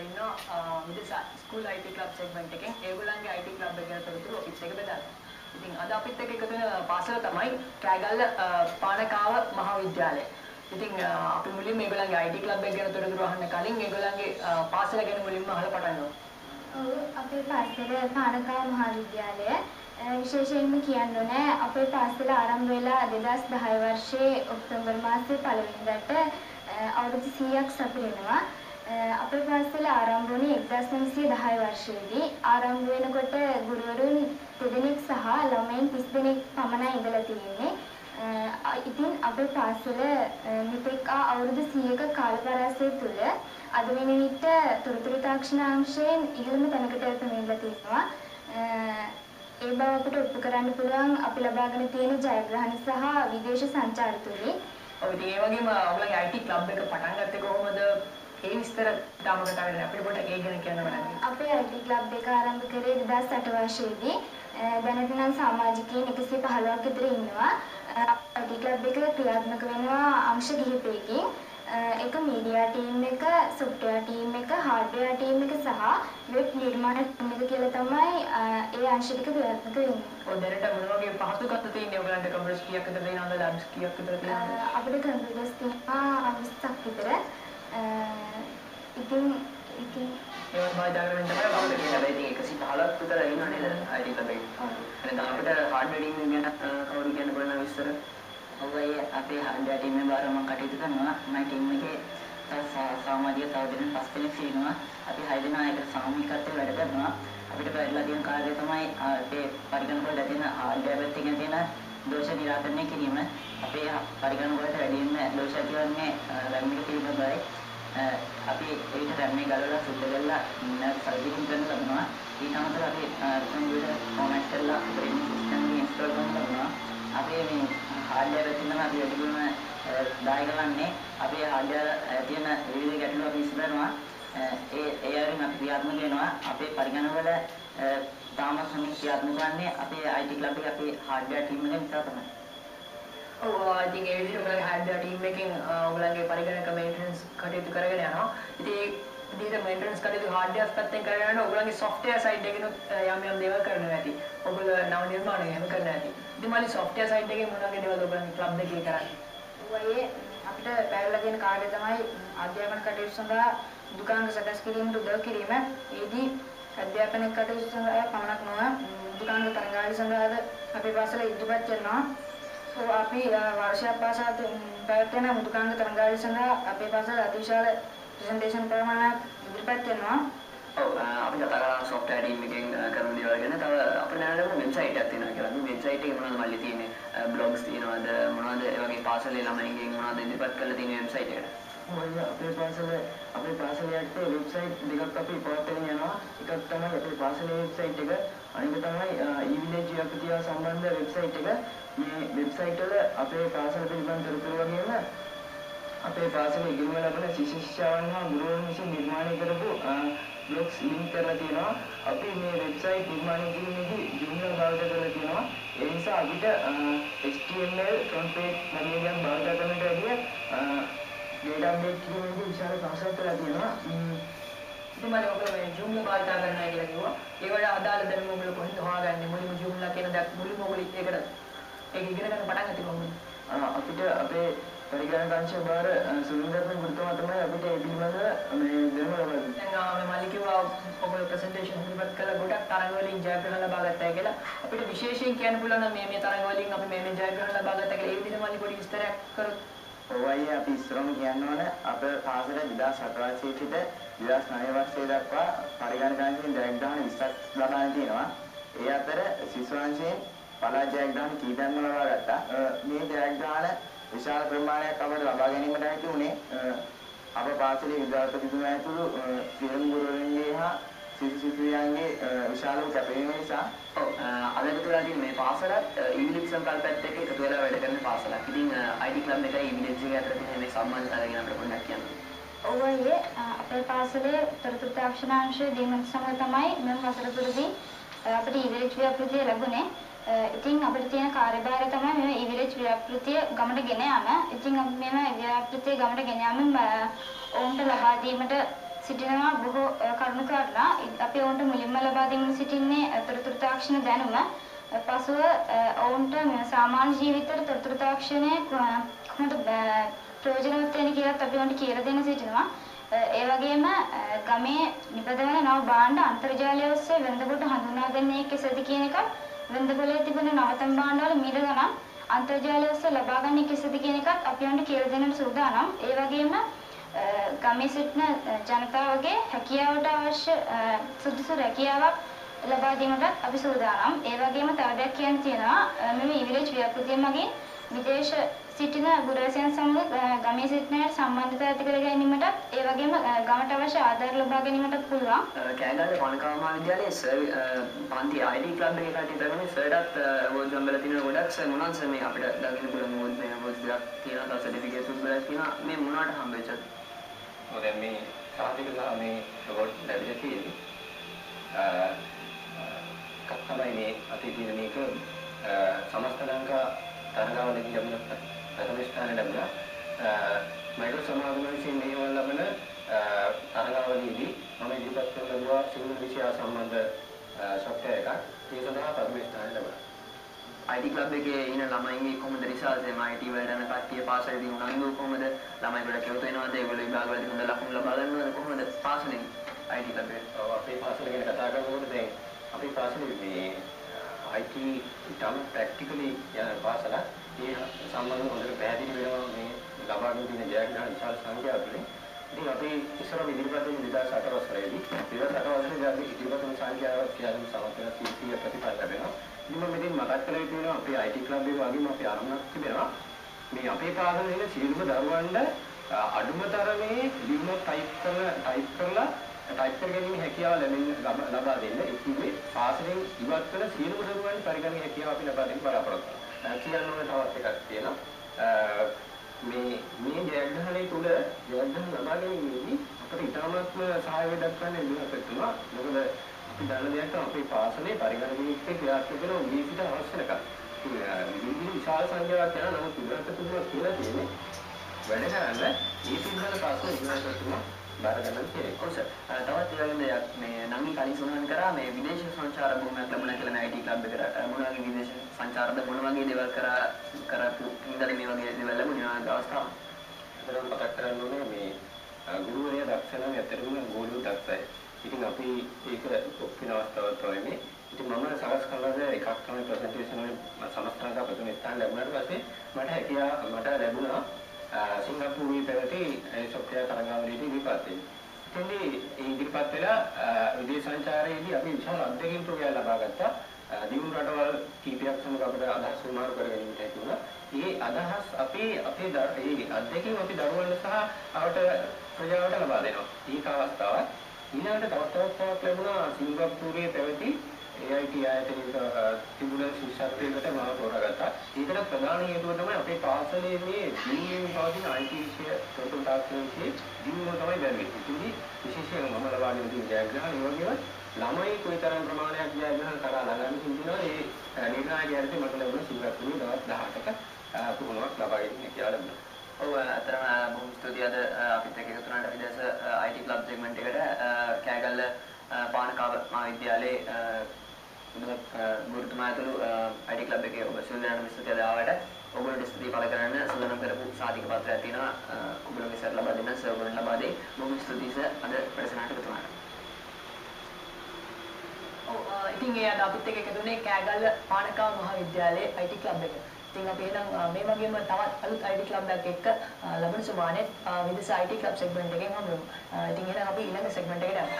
ඉන්නවා විදේශ school IT club segment එකෙන් ඒගොල්ලන්ගේ IT ක්ලබ් එක ගැන තොරතුරු අපිත් එක්ක බෙදලා. ඉතින් අද අපිත් එක්ක එකතු වෙන පාසල තමයි කෑගල්ල පානකාව මහාවිද්‍යාලය. ඉතින් අපි මුලින්ම මේගොල්ලන්ගේ IT ක්ලබ් එක ගැන තොරතුරු අහන්න කලින් මේගොල්ලන්ගේ පාසල ගැන මුලින්ම අහලා පටන් ගමු. ඔව් අපේ පාසල පානකාව මහාවිද්‍යාලය විශේෂයෙන්ම කියන්න ඕනේ අපේ පාසල ආරම්භ වෙලා 2010 වර්ෂයේ ඔක්තෝබර් මාසයේ 1 වෙනිදාට අවුරුදු 100ක් සපිරෙනවා. අපේ පාසල ආරම්භ වුණේ 1910 වර්ෂයේදී. ආරම්භ වෙනකොට ගුරුවරුන් 3 දෙනෙක් සහ ළමයින් 30 දෙනෙක් පමණයි ඉඳලා තියෙන්නේ. ඉතින් අපේ පාසල මෙතෙක් අවුරුදු 100ක කාල පරාසය තුළ අද වෙන විට තොරතුරු තාක්ෂණ අංශයෙන් ඉහළම තැනකට පැමිණලා තියෙනවා. ඒ බව අපිට ඔප්පු කරන්න පුළුවන් අපි ලබාගෙන තියෙන ජයග්‍රහණ සහ විදේශ සංචාර තුලින්. ඔව් ඉතින් ඒ වගේම ඔයගොල්ලන්ගේ IT ක්ලබ් එක පටන් ගත්තේ කොහොමද? ඒ විස්තර තාම කතා කරන්නේ අපිට පොඩ්ඩක් ඒ ගැන කියන්න බලන්න. අපේ IT ක්ලබ් එක ආරම්භ කරේ 2008 වර්ෂයේදී. දැනට නම් සමාජිකයන් 115ක් විතර ඉන්නවා. IT ක්ලබ් එක ක්‍රියාත්මක වෙනවා අංශ කිහිපයකින්. එක මීඩියා ටීම් එක, සොෆ්ට්වෙයාර් ටීම් එක, හાર્ඩ්වෙයාර් ටීම් එක සහ වෙබ් නිර්මාණ ටීම් එක කියලා තමයි ඒ අංශ ටික ක්‍රියාත්මක වෙන්නේ. ඔය දැනට මොන වගේ පහසුකම් තියෙනවද ඔයගලන්ට? කම්පියුටර්ස් කීයක් විතර තියෙනවද? ලැබ්ස් කීයක් විතර තියෙනවද? අපිට කම්පියුටර්ස් තියෙනවා 20ක් විතර. ඉතින් ඒ වගේ තමයි බවුද කියලා. ඉතින් 115ක් විතර ඉන්නවා නේද? IT ක්ලබ් එකේ. එහෙනම් අපිට හાર્ඩ්වෙයාර් ටීම් ගැන කවුරු කියන්න බලන විස්තර? ඔව් අපේ හાર્ඩ්වෙයාර් ටීම් එක බාර මම කටයුතු කරනවා. මගේ ටීම් එකේ සමාජීය සහෝදරයන් 5 දෙනෙක් ඉන්නවා. අපි 6 දෙනා එකට සාමූහිකත්වයෙන් වැඩ කරනවා. අපිට පැවැත්ලා තියෙන කාර්යය තමයි අපේ පරිගණක වල තියෙන හાર્ඩ්වෙයාර් පැත්තකින් තියෙන දෝෂ නිරාකරණය කිරීම. අපේ පරිගණක වලට වැඩිම දෝෂ ඇතිවන්නේ RAM එක පිළිබඳවයි. අපි ඒකට RAM එක ගලවලා සුද්ධ කරලා සර්විසින් කරනවා. ඊට අමතරව අපි කම්පියුටර් ෆෝමැට් කරලා ඔපරේටින් සිස්ටම් එක ඉන්ස්ටෝල් කරනවා. අපේ මේ හાર્ඩ්වෙයාර් එකෙන් තමයි අපි වැඩිපුරම දායක වන්නේ. අපේ හાર્ඩ්වෙයාර් තියෙන විවිධ ගැටලු අපි විසඳනවා. ඒ අයරින් අපි ක්‍රියාත්මක වෙනවා. අපේ පරිගණක වල තාමත් සමීප ක්‍රියාත්මක වන්නේ අපේ IT ක්ලබ් එකේ අපේ හાર્ඩ්වෙයාර් ටීම් එකෙන් විතර තමයි. ඔව් ඉතින් ඒ විදිහට ඔයගලගේ හાર્ඩ්වෙයාර් ටීම් එකෙන් ඔයගලගේ පරිගණක මේන්ටනන්ස් කටයුතු කරගෙන යනවා. ඉතින් ඒ විදිහට මේන්ටනන්ස් කටයුතු හાર્ඩ්වෙයාර් පැත්තෙන් කරගෙන යනකොට ඔයගලගේ සොෆ්ට්වෙයාර් සයිඩ් එකෙනුත් යම් දේවල් කරනවා ඇති. ඔයගොල්ලෝ නව නිර්මාණය එහෙම කරනවා ඇති. ඉතින් මලි සොෆ්ට්වෙයාර් සයිඩ් එකේ මොන වගේ දේවල් ඔයගලගේ ක්ලබ් එකේ කරන්නේ? ඔය අපිට පැහැරලා තියෙන කාර්යය තමයි අධ්‍යාපන කටයුතු සඳහා දුකාංග සකස් කිරීමට උදව් කිරීම. ඒදී අධ්‍යාපන කටයුතු සඳහා පමණක් නොව දුකාංග තරඟාවලි සඳහාද අපේ පාසල ඉදිරිපත් කරනවා. අපි වර්ෂයක් පාසා පැවැත්වෙන දුකාංග තරඟාවලි සඳහා අපේ පාසල අතිවිශාල ප්‍රසන්ටේෂන් ප්‍රමාණයක් ඉදිරිපත් කරනවා. ඔව් අපි කතා කරා සොෆ්ට්වෙයාර් ටීම් එකෙන් කරන දේවල් ගැන. තව අපිට දැනගන්න වෙබ්සයිට් එකක් තියෙනවා කියලා. මේ වෙබ්සයිට් එකේ මොනවද මල්ලි තියෙන්නේ? බ්ලොග්ස් තියෙනවද? මොනවද ඒ වගේ පාසලේ ළමයින්ගෙන් මොනවද ඉදිරිපත් කරලා තියෙන වෙබ්සයිට් එකට? මොකද අපේ පාසලේ යටතේ වෙබ්සයිට් දෙකක් අපි පවත්වාගෙන යනවා. එකක් තමයි අපේ පාසලේ වෙබ්සයිට් එක. අනික තමයි e-village ව්‍යාපෘතිය සම්බන්ධ වෙබ්සයිට් එක. මේ වෙබ්සයිට් වල අපේ පාසල පිළිබඳ තොරතුරු වගේම අපේ පාසලේ ඉගෙනීම ලබන ශිෂ්‍යයන් හා ගුරුවරුන් විසින් නිර්මාණය කරපු බ්ලොග්ස් ලින්ක් කරලා තියෙනවා. අපි මේ වෙබ්සයිට් නිර්මාණය කිරීමේදී Joomla භාවිත කරලා තියෙනවා. ඒ නිසා අපිට HTML template වගේ දේවල් භාවිත කරන්නට වැඩිය data update කිරීමේදී විශාල පහසුවක් ලැබලා තියෙනවා. ඉතින් මම ඔයගොල්ලෝ මේ Joomla භාවිත කරනවා කියලා කිව්වා. ඒවට අදාළ දැනුම ඔයගොල්ලෝ කොහෙන්ද හොයාගන්නේ? මුලින්ම Joomla කියන දේ මුලින්ම ඔයගොල්ලෝ ඒක ඉගෙන ගන්න පටන් ගත්තේ කොහොමද? අපිට අපේ පරිගණක අංශය බාර සුනිල්දත්න ගුරුතුමා තමයි අපිට ඒ පිළිබඳව මේ දැනුම ලබා දුන්නේ. දැන් මේ මල්ලි කිව්වා ඔයගොල්ලෝ ප්‍රසන්ටේෂන් ඉදිරිපත් කළා ගොඩක් තරඟ වලින් ජයග්‍රහණ ලබා ගත්තා කියලා. අපිට විශේෂයෙන් කියන්න පුළුවන් නම් මේ තරඟ වලින් අපි මේ ජයග්‍රහණ ලබා ගත්තා කියලා. ඒ විදිහට මල්ලි පොඩි විස්තරයක් කරොත්. ඔවයි අපි ඉස්සරම කියන්න ඕන අපේ පාසල 2007 වර්ෂයේ සිට 2009 වර්ෂය දක්වා පරිගණක අංශයෙන් ජයග්‍රහණ 20ක් ලබා තියෙනවා. ඒ අතර ශිෂ්‍ය අංශයෙන් පළාත් ජයග්‍රහණ කීපයක්ම ලබා ගත්තා. මේ ජයග්‍රහණ විශාල ප්‍රමාණයක් අපට ලබා ගැනීමට හැකි වුණේ අප පාසලේ විද්‍යාර්ථීතුමා ඇතුළු සියලුම ගුරුවරුන්ගේ හා සිසුසිසුවියන්ගේ විශාල කැපවීම නිසා. අද විතරදී මේ පාසලත් ඉංග්‍රීසි සංකල්පයත් එක්ක එකතු වෙලා වැඩ කරන පාසලක්. ඉතින් IT ක්ලබ් එකයි ඉංග්‍රීසි එක අතර තියෙන මේ සම්බන්ධතාවය ගැන අපිට පොඩ්ඩක් කියන්න. ඔව් අපේ පාසලේ තොරතුරු තාක්ෂණාංශයේ දීමත් සමග තමයි මෙම වසර පුරදී අපිට ඉංග්‍රීසි ව්‍යාපෘතිය ලැබුණේ. ඉතින් අපිට තියෙන කාර්යභාරය තමයි මේ ඉංග්‍රීසි ව්‍යාපෘතිය ගමට ගෙන යාම. ඉතින් අපි මේ ව්‍යාපෘතිය ගමට ගෙන යාමෙන් ඔවුන්ට ලබා දීමට සිටිනවා බොහෝ කරුණු කාරණා. අපි ඔවුන්ට මුලින්ම ලබා දෙමින් සිටින්නේ තොරතුරු තාක්ෂණ දැනුම. පසුව ඔවුන්ට සාමාන්‍ය ජීවිතවල තොරතුරු තාක්ෂණය කොහොමද ප්‍රයෝජනවත් වෙන්නේ කියලා අපි ඔවුන්ට කියලා දෙන්න සිටිනවා. ඒ වගේම ගමේ නිපදවන නව භාණ්ඩ අන්තර්ජාලය ඔස්සේ වෙළඳපොළ හඳුනා ගන්නේ කෙසේද කියන එක වෙළඳපොළේ තිබෙන නවතම භාණ්ඩවල මිල ගණන් අන්තර්ජාලය ඔස්සේ ලබා ගන්නේ කෙසේද කියන එකත් අපි ඔවුන්ට කියලා දෙන්න සූදානම්. ඒ වගේම ගමේ සිටින ජනතාවගේ හැකියාවට අවශ්‍ය සුදුසු රැකියාවක් ලබා දීමටත් අපි සූදානම්. ඒ වගේම තව දෙයක් කියන්න තියෙනවා මේ e-village ව්‍යාපෘතිය මගින් විදේශ සිටින ගුරුවරයන් සමග ගමේ සිටිනට සම්බන්ධතා ඇති කර ගැනීමටත් ඒ වගේම ගමට අවශ්‍ය ආධාර ලබා ගැනීමටත් පුළුවන්. කෑගල්ල පානකාව මහාවිද්‍යාලයේ සර් පන්ති IT ක්ලබ් එකේ කටයුතු කරන්නේ සර්ටත් අවුරුදු ගම්බල තියෙන ගොඩක් සර් මොනවාද සර් මේ අපිට දකින්න පුළුවන් මොකද මේ අවුරුදු දෙකක් තියෙනවා තව සර්ටිෆිකේට්ස් උත්තරයක් තියෙනවා මේ මොනවට හම්බෙච්චද? මොකද මේ සාහිතිකලා මේ රොබෝට් ලැබිලා තියෙන්නේ කත්තමයි මේ අතීතයේ මේක සමස්ත ලංකා තරගාවලියේදී ලැබුණ ප්‍රථම ස්ථානය ලැබුණා. මයික්‍රෝ සමාගම විසින් මෙහෙයවන ලබන තරගාවලියේදී මම ඉදිරිපත් කරන ලැබුවා සිංහල විෂය සම්බන්ධ සොෆ්ට්වෙයාර් එකක්. ඒ සඳහා ප්‍රථම ස්ථානය ලැබුණා. IT ක්ලබ් එකේ ඉන්න ළමයින්ගේ කොහොමද රිසල්ට් එම IT වලට යන කට්ටිය පාස් වෙලා උනන්දු කොහොමද ළමයි වල කෙවතු වෙනවද ඒගොල්ලෝ විභාග වලදී හොඳ ලකුණු ලබා ගන්නවද කොහොමද පාස් වෙන්නේ IT ක්ලබ් එකේ? ඔව් අපේ පාසල ගැන කතා කරනකොට දැන් අපේ පාසලේ මේ IT ඉතාම ප්‍රැක්ටිකලි යන පාසල ඒ සම්බන්ධව හොඳට පැහැදිලි වෙනවා මේ ලබා ගන්න තියෙන ජයග්‍රහණ විශාල සංඛ්‍යාවකින්. ඉතින් අපි ඉස්සර ඉදිරිපත් වෙන 2008 වසරේදී 2008 වසරේදී අපි ඉදිරිපත් වෙන සංඛ්‍යාවක් කියන සමතන CC ප්‍රතිඵල ලැබෙනවා. ඉතින් මම මෙතන මතක් කළ යුතු වෙනවා අපේ IT ක්ලබ් එක වගේම අපේ ආරම්භයක් තිබෙනවා. මේ අපේ පාසලේ ඉන්න සියලුම දරුවන්ට අඩුම තරමේ ලියුමක් ටයිප් කරලා ටයිප් කරගැනීමේ හැකියාව ලබා දෙන්න. ඒ කියන්නේ පාසලෙන් ඉවත් වෙන සියලුම දරුවන්ට පරිගණක හැකියාව අපි ලබා දෙන්න බලාපොරොත්තු වෙනවා. කියන්න ඕන තවත් එකක් තියෙනවා. මේ ජයග්‍රහණය තුළ ජයග්‍රහණ ලබා ගැනීමේදී අපිට ඉතාමත්ම සහාය දක්වන්න ඉඩ මොකද අපි දන්න දෙයක් තමයි අපේ පාසලේ පරිගණකයක ක්‍රියාත්මක වෙන උදේසිට අවශ්‍ය නැකක්. විශාල සංඛ්‍යාවක් යන නමුත් විද්‍යාර්ථතුමා කියලා තියෙන්නේ වැඩ කරන්න මේ සිද්ධාන්ත පාසල විද්‍යාර්ථතුමා බාර ගන්න කියලා. ඔව් සර්. තවත් ඒ වගේම දෙයක් මේ නංගි කලින් සඳහන් කරා මේ විදේශ සංචාර භූමියක් ලැබුණා කියලා මේ IT ක්ලබ් එකට මොන වගේ විදේශ සංචාරද මොන වගේ දේවල් කරපු ඉඳලා මේ වගේ දේවල් ලැබුණේ අවස්ථාව. ඒතරම් මතක් කරන්න ඕනේ මේ ගුරුවරයා දක්ෂ නම් ඇත්තටම ගෝලියෝ දක්ෂයි. ඉතින් අපි ඒක ඔප්පින අවස්ථාවක් තමයි. ඉතින් මම සකස් කළාද එකක් තමයි ප්‍රසන්ටේෂන් වලින් සමස්තංග ප්‍රථම ස්ථාන ලැබුණාට පස්සේ මට ලැබුණා සිංගප්පූරුවේ පැවති සොෆ්ට්වෙයාර් තරගාවලියේදී ඉදිරිපත් වෙන්න. ඉතින්දී ඒ ඉදිරිපත් වෙලා විදේශ සංචාරයේදී අපි විශාල අත්දැකීම් ප්‍රෝග්‍රෑම් ලබා ගත්තා. දියුණු රටවල් කීපයක් සමග අපිට අදහස් විමාරු කරගැනීමට හැකි වුණා. ඒ අදහස් අපේ අත්දැකීම් අපි දරුවන්ට සහ අපට ප්‍රජාවට ලබා දෙනවා. ඒක අවස්ථාවක්. ඊළඟට තවත් අවස්ථාවක් ලැබුණා සිංගප්පූරුවේ පැවති AIT ආයතනයක තිබුණ ශිෂ්‍යත්වයකට මම තෝරාගත්තා. ඒකට ප්‍රධාන හේතුව තමයි අපේ පාසලේ මේ දිනුවෙන් පවතින IT විෂය තොරතුරු තාක්ෂණයේ දිනුව තමයි බැරිවෙන්නේ. ඉතින් විශේෂයෙන් මම ලබා දෙන ජයග්‍රහණ ඒ වගේම ළමයි කොයිතරම් ප්‍රමාණයක් ජයග්‍රහණ කරා ළඟම සිටිනවා ඒ නිර්ණායකයන්ට මට ලැබුණ සිංගප්පූරුවේ දවස් 18ක පුහුණුවක් ලබා ගැනීම කියලා ලැබුණා. ඔව් අතරම බොහොම ස්තුතියි අද අපිත් එක්ක එකතු වුණාට විදේශ IT ක්ලබ් සෙග්මන්ට් එකට කෑගල්ල පානකාව මහාවිද්‍යාලයේ ගුරුතුමා ඇතුළු IT ක්ලබ් එකේ ඔබ සියලුම ස්තුතිය දාවට ඔබට ස්තුතිය පළ කරන්න සූදානම් කරපු සාධික පත්‍රයක් තියෙනවා ඔබලගේ සර් ලබා දෙන්න සර් ඔබට ලබා දෙයි බොහොම ස්තුතියි සර් අද වැඩසටහනට එකතු වුණාට. ඔව් ඉතින් ඒ අද අපිත් එක්ක එකතු වුණේ කෑගල්ල පානකාව මහාවිද්‍යාලයේ IT ක්ලබ් එක. ඉතින් අපි එහෙනම් මේ වගේම තවත් අලුත් IT ක්ලබ් එකක් එක්ක ලබන සුමානේ විදේශ IT ක්ලබ් සෙග්මන්ට් එකෙන් හම්බෙමු. ඉතින් එහෙනම් අපි ඊළඟ සෙග්මන්ට් එකට යමු.